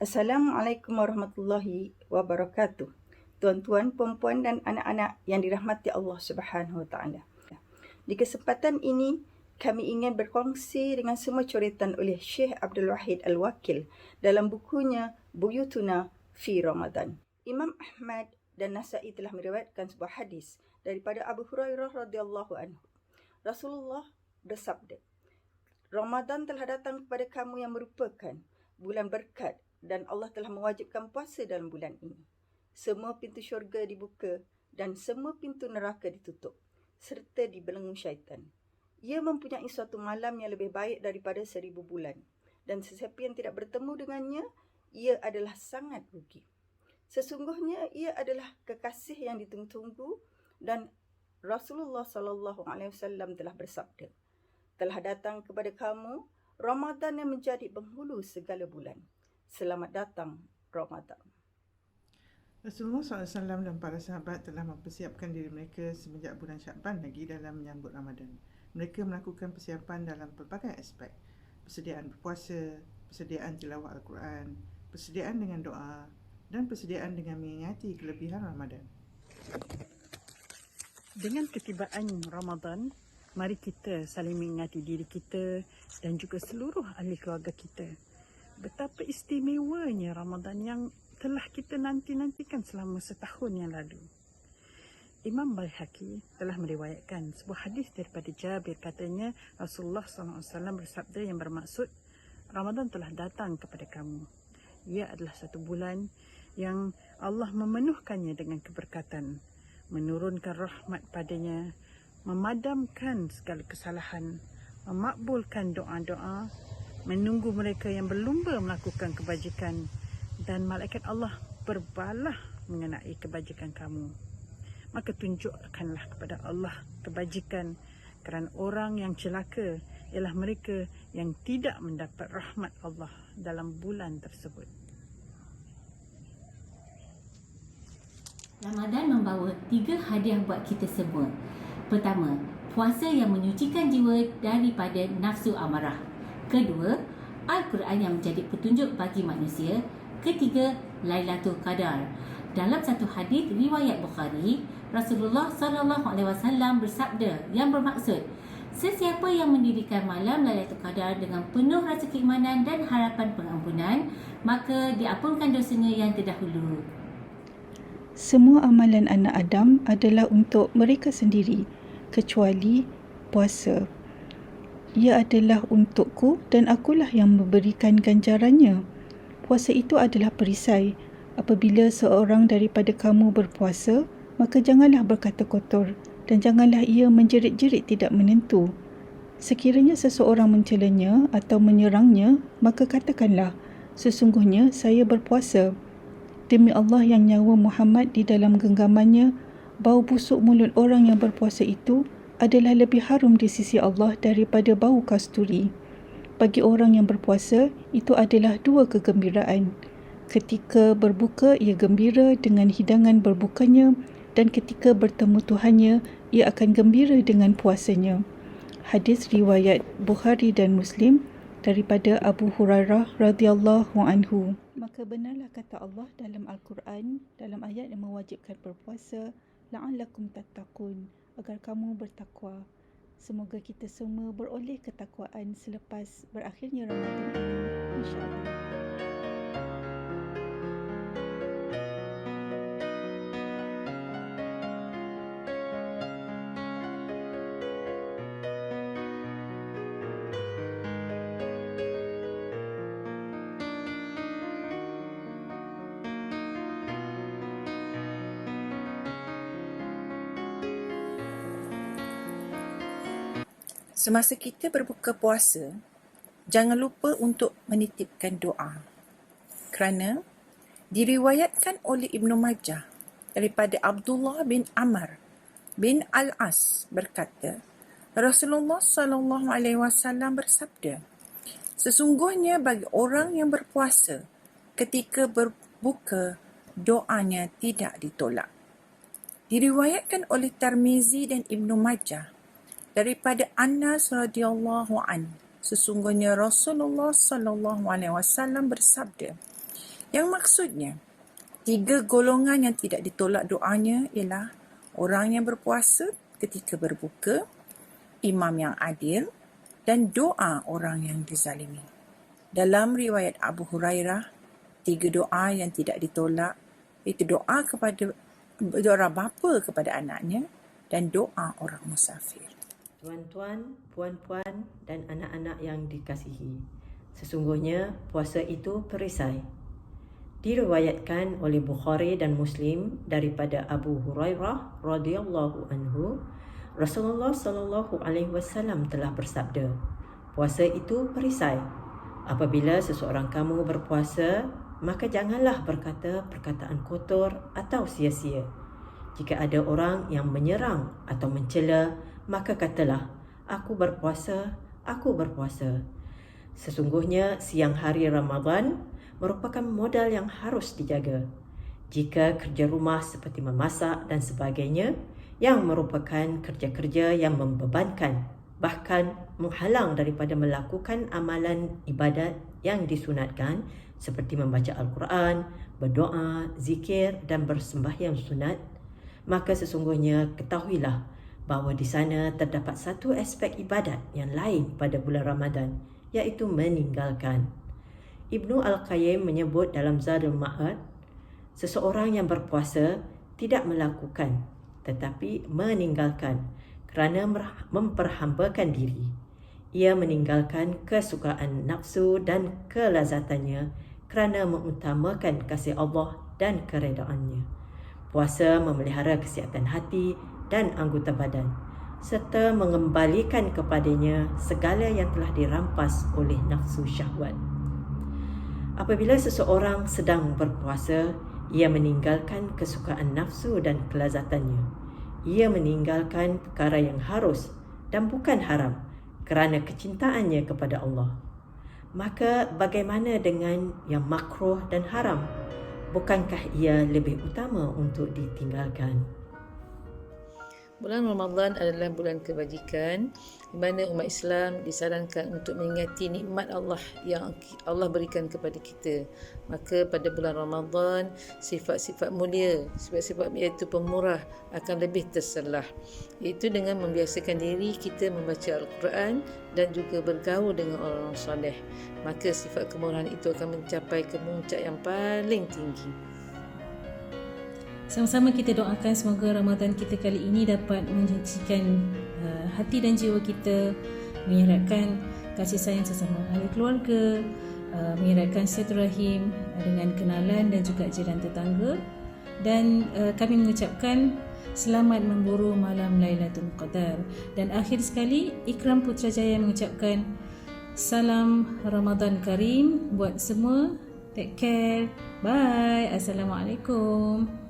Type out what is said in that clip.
Assalamualaikum warahmatullahi wabarakatuh. Tuan-tuan, puan-puan dan anak-anak yang dirahmati Allah Subhanahu Wa Taala. Di kesempatan ini, kami ingin berkongsi dengan semua coretan oleh Syekh Abdul Wahid Al-Wakil dalam bukunya Buyutuna fi Ramadan. Imam Ahmad dan Nasa'i telah meriwayatkan sebuah hadis daripada Abu Hurairah radhiyallahu anhu. Rasulullah bersabda, Ramadan telah datang kepada kamu yang merupakan bulan berkat dan Allah telah mewajibkan puasa dalam bulan ini. Semua pintu syurga dibuka dan semua pintu neraka ditutup serta dibelenggu syaitan. Ia mempunyai suatu malam yang lebih baik daripada 1000 bulan dan sesiapa yang tidak bertemu dengannya, ia adalah sangat rugi. Sesungguhnya ia adalah kekasih yang ditunggu-tunggu dan Rasulullah SAW telah bersabda, telah datang kepada kamu Ramadan yang menjadi penghulu segala bulan. Selamat datang Ramadan. Rasulullah SAW dan para sahabat telah mempersiapkan diri mereka semenjak bulan Syakban lagi dalam menyambut Ramadan. Mereka melakukan persiapan dalam pelbagai aspek. Persediaan berpuasa, persediaan tilawah Al-Quran, persediaan dengan doa dan persediaan dengan mengingati kelebihan Ramadan. Dengan ketibaan Ramadan, mari kita saling mengingati diri kita dan juga seluruh ahli keluarga kita. Betapa istimewanya Ramadan yang telah kita nanti-nantikan selama setahun yang lalu. Imam Baihaqi telah meriwayatkan sebuah hadis daripada Jabir, katanya Rasulullah SAW bersabda yang bermaksud, Ramadan telah datang kepada kamu. Ia adalah satu bulan yang Allah memenuhkannya dengan keberkatan, menurunkan rahmat padanya, memadamkan segala kesalahan, memakbulkan doa-doa, menunggu mereka yang berlumba melakukan kebajikan, dan malaikat Allah berbalah mengenai kebajikan kamu. Maka tunjukkanlah kepada Allah kebajikan, kerana orang yang celaka ialah mereka yang tidak mendapat rahmat Allah dalam bulan tersebut. Ramadan membawa 3 hadiah buat kita semua. Pertama, puasa yang menyucikan jiwa daripada nafsu amarah. Kedua, Al-Quran yang menjadi petunjuk bagi manusia. Ketiga, Lailatul Qadar. Dalam satu hadis riwayat Bukhari, Rasulullah SAW bersabda yang bermaksud, sesiapa yang mendirikan malam Lailatul Qadar dengan penuh rasa keimanan dan harapan pengampunan, maka diampunkan dosanya yang terdahulu. Semua amalan anak Adam adalah untuk mereka sendiri, kecuali puasa. Ia adalah untukku dan akulah yang memberikan ganjarannya. Puasa itu adalah perisai. Apabila seorang daripada kamu berpuasa, maka janganlah berkata kotor dan janganlah ia menjerit-jerit tidak menentu. Sekiranya seseorang mencelanya atau menyerangnya, maka katakanlah, sesungguhnya saya berpuasa. Demi Allah yang nyawa Muhammad di dalam genggamannya, bau busuk mulut orang yang berpuasa itu adalah lebih harum di sisi Allah daripada bau kasturi. Bagi orang yang berpuasa, itu adalah 2 kegembiraan. Ketika berbuka, ia gembira dengan hidangan berbukanya, dan ketika bertemu Tuhannya, ia akan gembira dengan puasanya. Hadis riwayat Bukhari dan Muslim daripada Abu Hurairah radhiyallahu anhu. Maka benarlah kata Allah dalam Al-Quran, dalam ayat yang mewajibkan berpuasa, la'allakum tattaqun, agar kamu bertakwa. Semoga kita semua beroleh ketakwaan selepas berakhirnya Ramadan ini, insya-Allah. Semasa kita berbuka puasa, jangan lupa untuk menitipkan doa. Kerana diriwayatkan oleh Ibnu Majah daripada Abdullah bin Amr bin Al-As berkata, Rasulullah SAW bersabda, sesungguhnya bagi orang yang berpuasa, ketika berbuka, doanya tidak ditolak. Diriwayatkan oleh Tirmizi dan Ibnu Majah daripada Anas radhiyallahu an, sesungguhnya Rasulullah SAW bersabda, Yang maksudnya, 3 golongan yang tidak ditolak doanya ialah orang yang berpuasa ketika berbuka, imam yang adil dan doa orang yang dizalimi. Dalam riwayat Abu Hurairah, 3 doa yang tidak ditolak iaitu doa bapa kepada anaknya dan doa orang musafir. Tuan-tuan, puan-puan dan anak-anak yang dikasihi, sesungguhnya puasa itu perisai. Diriwayatkan oleh Bukhari dan Muslim daripada Abu Hurairah radhiyallahu anhu, Rasulullah sallallahu alaihi wasallam telah bersabda, puasa itu perisai. Apabila seseorang kamu berpuasa, maka janganlah berkata perkataan kotor atau sia-sia. Jika ada orang yang menyerang atau mencela, maka katalah, aku berpuasa, aku berpuasa. Sesungguhnya siang hari Ramadan merupakan modal yang harus dijaga. Jika kerja rumah seperti memasak dan sebagainya, yang merupakan kerja-kerja yang membebankan, bahkan menghalang daripada melakukan amalan ibadat yang disunatkan seperti membaca Al-Quran, berdoa, zikir dan bersembahyang sunat, maka sesungguhnya ketahuilah bahawa di sana terdapat satu aspek ibadat yang lain pada bulan Ramadan, iaitu meninggalkan. Ibnu Al-Qayyim menyebut dalam Zadul Ma'ad, seseorang yang berpuasa tidak melakukan tetapi meninggalkan kerana memperhambakan diri. Ia meninggalkan kesukaan nafsu dan kelazatannya kerana mengutamakan kasih Allah dan keredaannya. Puasa memelihara kesihatan hati dan anggota badan serta mengembalikan kepadanya segala yang telah dirampas oleh nafsu syahwat. Apabila seseorang sedang berpuasa, ia meninggalkan kesukaan nafsu dan kelazatannya. Ia meninggalkan perkara yang harus dan bukan haram kerana kecintaannya kepada Allah. Maka bagaimana dengan yang makruh dan haram? Bukankah ia lebih utama untuk ditinggalkan? Bulan Ramadan adalah bulan kebajikan di mana umat Islam disarankan untuk mengingati nikmat Allah yang Allah berikan kepada kita. Maka pada bulan Ramadan, sifat-sifat mulia, sifat-sifat iaitu pemurah akan lebih terselah. Iaitu dengan membiasakan diri kita membaca Al-Quran dan juga bergaul dengan orang-orang soleh. Maka sifat kemurahan itu akan mencapai kemuncak yang paling tinggi. Sama-sama kita doakan semoga Ramadan kita kali ini dapat menyucikan hati dan jiwa kita, mengeratkan kasih sayang sesama ahli keluarga, mengeratkan silaturahim dengan kenalan dan juga jiran tetangga. Dan kami mengucapkan selamat memburu malam Lailatul Qadar. Dan akhir sekali, Ikram Putrajaya mengucapkan salam Ramadan Karim buat semua. Take care. Bye. Assalamualaikum.